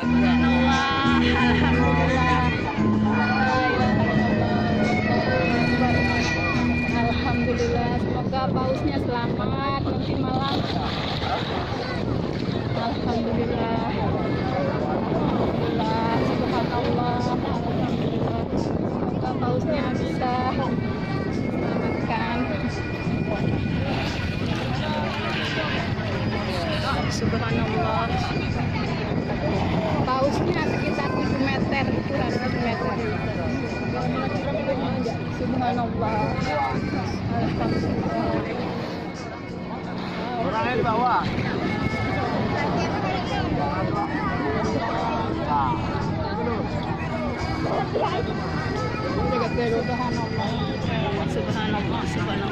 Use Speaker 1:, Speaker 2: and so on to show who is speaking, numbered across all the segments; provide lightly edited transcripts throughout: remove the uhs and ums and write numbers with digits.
Speaker 1: Subhanallah, alhamdulillah. Alhamdulillah, semoga pausnya selamat nanti malam. Alhamdulillah. Alhamdulillah, subhanallah, alhamdulillah. Semoga pausnya bisa diselamatkan. Subhanallah. Pausnya sekitar 7 meter, kurang 7 meter. Subhanallah. Alhamdulillah.
Speaker 2: Orangnya di bawah.
Speaker 1: Subhanallah. Subhanallah. Subhanallah. Subhanallah.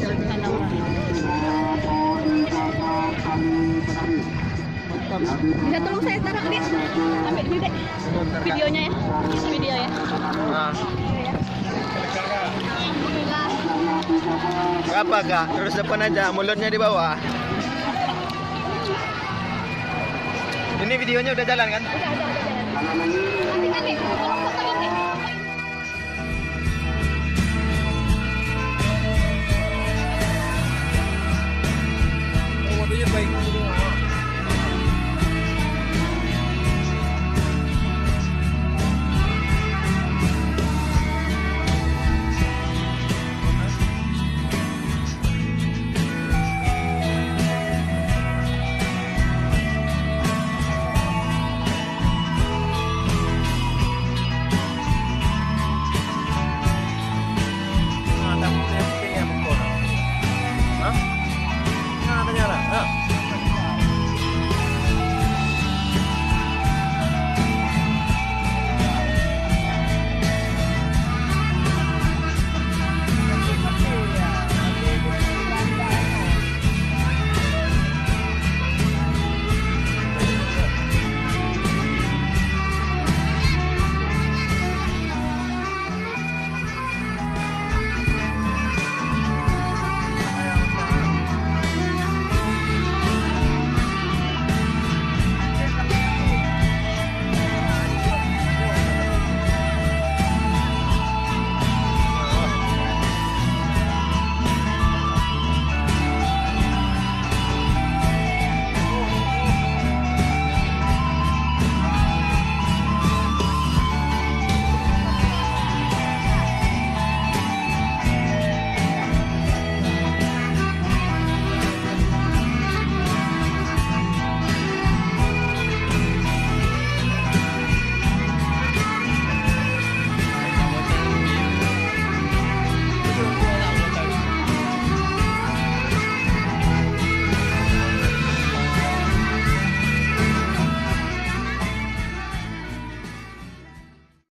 Speaker 1: Subhanallah. Bisa tolong saya taruh Dek? Ambil dulu Dek. Videonya ya. Video ya.
Speaker 2: Nah.
Speaker 1: Alhamdulillah.
Speaker 2: Apa kak? Terus depan aja, mulutnya di bawah. Ini videonya udah jalan kan?
Speaker 1: Udah jalan. Nanti tolong